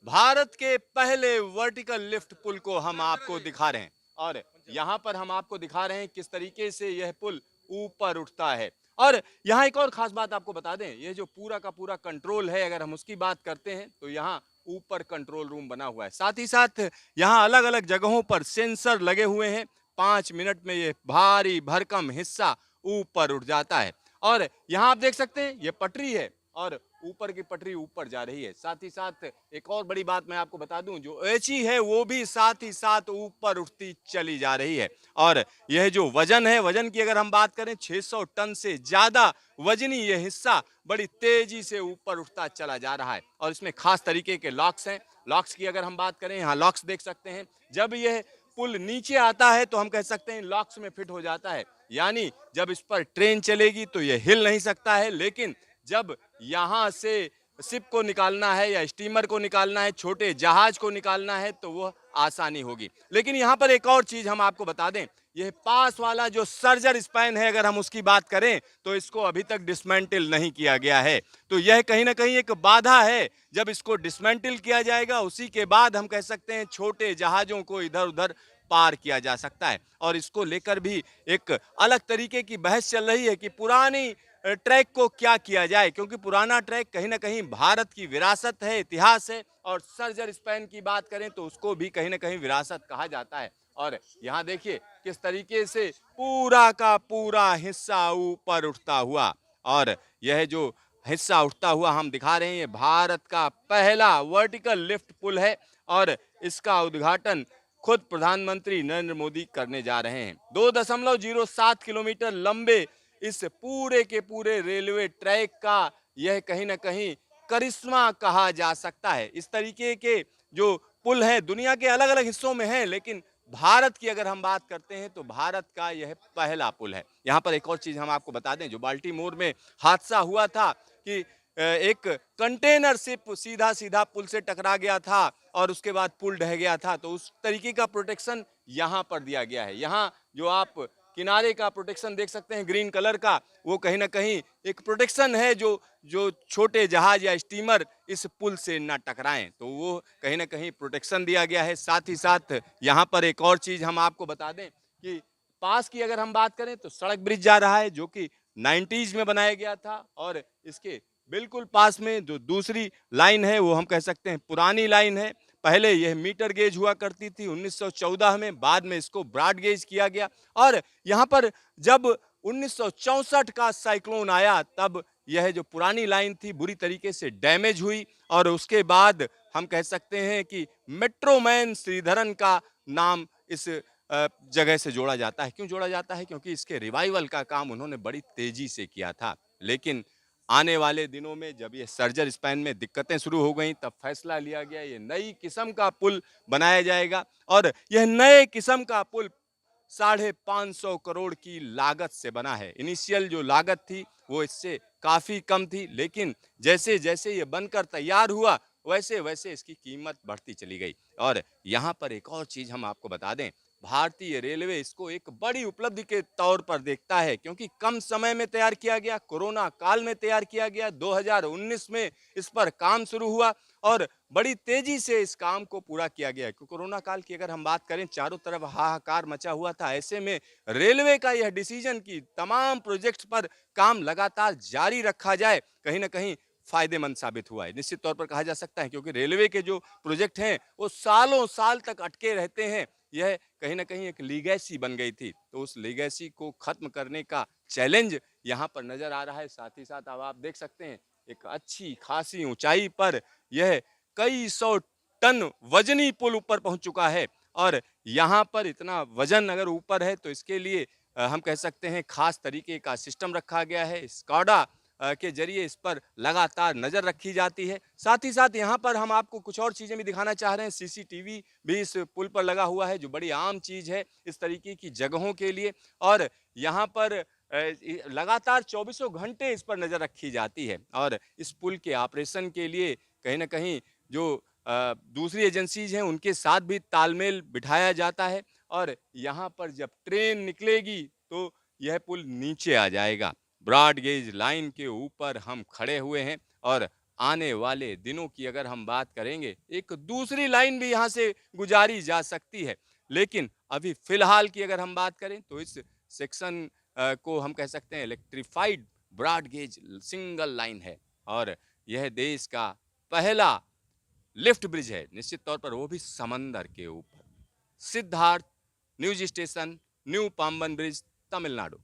भारत के पहले vertical lift पुल को हम आपको दिखा रहे हैं और यहाँ पर हम आपको दिखा रहे हैं किस तरीके से यह पुल ऊपर उठता है। और यहाँ एक और खास बात आपको बता दें, ये जो पूरा का पूरा कंट्रोल है, अगर हम उसकी बात करते हैं तो यहाँ ऊपर कंट्रोल रूम बना हुआ है। साथ ही साथ यहाँ अलग अलग जगहों पर सेंसर लगे हुए हैं। 5 मिनट में ये भारी भरकम हिस्सा ऊपर उठ जाता है। और यहाँ आप देख सकते हैं ये पटरी है और ऊपर की पटरी ऊपर जा रही है। साथ ही साथ एक और बड़ी बात मैं आपको बता दूं, जो एची है वो भी साथ ही साथ ऊपर उठती चली जा रही है। और यह जो वजन है, वजन की अगर हम बात करें, 600 टन से ज्यादा वजनी यह हिस्सा बड़ी तेजी से ऊपर उठता चला जा रहा है। और इसमें खास तरीके के लॉक्स हैं। लॉक्स की अगर हम बात करें, यहाँ लॉक्स देख सकते हैं। जब यह पुल नीचे आता है तो हम कह सकते हैं लॉक्स में फिट हो जाता है, यानी जब इस पर ट्रेन चलेगी तो यह हिल नहीं सकता है। लेकिन जब यहाँ से शिप को निकालना है या स्टीमर को निकालना है, छोटे जहाज को निकालना है, तो वह आसानी होगी। लेकिन यहाँ पर एक और चीज हम आपको बता दें, यह पास वाला जो सर्जर स्पैन है, अगर हम उसकी बात करें तो इसको अभी तक डिसमेंटल नहीं किया गया है। तो यह कहीं ना कहीं एक बाधा है। जब इसको डिसमेंटल किया जाएगा उसी के बाद हम कह सकते हैं छोटे जहाजों को इधर उधर पार किया जा सकता है। और इसको लेकर भी एक अलग तरीके की बहस चल रही है कि पुरानी ट्रैक को क्या किया जाए, क्योंकि पुराना ट्रैक कहीं ना कहीं भारत की विरासत है, इतिहास है। और सर्जर स्पैन की बात करें तो उसको भी कहीं ना कहीं विरासत कहा जाता है। और यहाँ देखिए किस तरीके से पूरा का पूरा हिस्सा ऊपर उठता हुआ, और यह जो हिस्सा उठता हुआ हम दिखा रहे हैं, ये भारत का पहला वर्टिकल लिफ्ट पुल है। और इसका उद्घाटन खुद प्रधानमंत्री नरेंद्र मोदी करने जा रहे हैं। 2.07 किलोमीटर लंबे इस पूरे के पूरे रेलवे ट्रैक का यह कहीं ना कहीं करिश्मा कहा जा सकता है। इस तरीके के जो पुल हैं दुनिया के अलग अलग हिस्सों में हैं, लेकिन भारत की अगर हम बात करते हैं तो भारत का यह पहला पुल है। यहाँ पर एक और चीज हम आपको बता दें, जो बाल्टीमोर में हादसा हुआ था कि एक कंटेनर शिप सीधा सीधा पुल से टकरा गया था और उसके बाद पुल ढह गया था, तो उस तरीके का प्रोटेक्शन यहाँ पर दिया गया है। यहाँ जो आप किनारे का प्रोटेक्शन देख सकते हैं ग्रीन कलर का, वो कहीं ना कहीं एक प्रोटेक्शन है जो जो छोटे जहाज या स्टीमर इस पुल से ना टकराएं, तो वो कहीं ना कहीं प्रोटेक्शन दिया गया है। साथ ही साथ यहाँ पर एक और चीज हम आपको बता दें कि पास की अगर हम बात करें तो सड़क ब्रिज जा रहा है, जो कि 90s में बनाया गया था। और इसके बिल्कुल पास में जो दूसरी लाइन है वो हम कह सकते हैं पुरानी लाइन है। पहले यह मीटर गेज हुआ करती थी 1914 में, बाद में इसको ब्रॉड गेज किया गया। और यहाँ पर जब 1964 का साइक्लोन आया तब यह जो पुरानी लाइन थी बुरी तरीके से डैमेज हुई, और उसके बाद हम कह सकते हैं कि मेट्रोमैन श्रीधरन का नाम इस जगह से जोड़ा जाता है। क्यों जोड़ा जाता है? क्योंकि इसके रिवाइवल का काम उन्होंने बड़ी तेजी से किया था। लेकिन आने वाले दिनों में जब ये सर्जर स्पैन में दिक्कतें शुरू हो गई, तब फैसला लिया गया ये नई किस्म का पुल बनाया जाएगा। और यह नए किस्म का पुल 550 करोड़ की लागत से बना है। इनिशियल जो लागत थी वो इससे काफी कम थी, लेकिन जैसे जैसे ये बनकर तैयार हुआ वैसे वैसे इसकी कीमत बढ़ती चली गई। और यहाँ पर एक और चीज हम आपको बता दें, भारतीय रेलवे इसको एक बड़ी उपलब्धि के तौर पर देखता है, क्योंकि कम समय में तैयार किया गया, कोरोना काल में तैयार किया गया, 2019 में इस पर काम शुरू हुआ और बड़ी तेजी से इस काम को पूरा किया गया। कोरोना काल की अगर हम बात करें, चारों तरफ हाहाकार मचा हुआ था। ऐसे में रेलवे का यह डिसीजन कि तमाम प्रोजेक्ट्स पर काम लगातार जारी रखा जाए, कहीं ना कहीं फायदेमंद साबित हुआ है। निश्चित तौर पर कहा जा सकता है, क्योंकि रेलवे के जो प्रोजेक्ट हैं वो सालों साल तक अटके रहते हैं। यह कहीं ना कहीं एक लीगेसी बन गई थी, तो उस लीगेसी को खत्म करने का चैलेंज यहाँ पर नजर आ रहा है। साथ ही साथ अब आप देख सकते हैं एक अच्छी खासी ऊंचाई पर यह कई सौ टन वजनी पुल ऊपर पहुंच चुका है। और यहाँ पर इतना वजन अगर ऊपर है तो इसके लिए हम कह सकते हैं खास तरीके का सिस्टम रखा गया है। स्काडा के जरिए इस पर लगातार नजर रखी जाती है। साथ ही साथ यहाँ पर हम आपको कुछ और चीजें भी दिखाना चाह रहे हैं। सीसीटीवी भी इस पुल पर लगा हुआ है, जो बड़ी आम चीज है इस तरीके की जगहों के लिए। और यहाँ पर लगातार चौबीसों घंटे इस पर नजर रखी जाती है। और इस पुल के ऑपरेशन के लिए कहीं ना कहीं जो दूसरी एजेंसीज हैं उनके साथ भी तालमेल बिठाया जाता है। और यहाँ पर जब ट्रेन निकलेगी तो यह पुल नीचे आ जाएगा। ब्रॉड गेज लाइन के ऊपर हम खड़े हुए हैं और आने वाले दिनों की अगर हम बात करेंगे, एक दूसरी लाइन भी यहाँ से गुजारी जा सकती है। लेकिन अभी फ़िलहाल की अगर हम बात करें तो इस सेक्शन को हम कह सकते हैं electrified broad gauge single line है और यह देश का पहला लिफ्ट ब्रिज है, निश्चित तौर पर वो भी समंदर के ऊपर। Siddharth news station, new Pamban bridge, Tamil Nadu.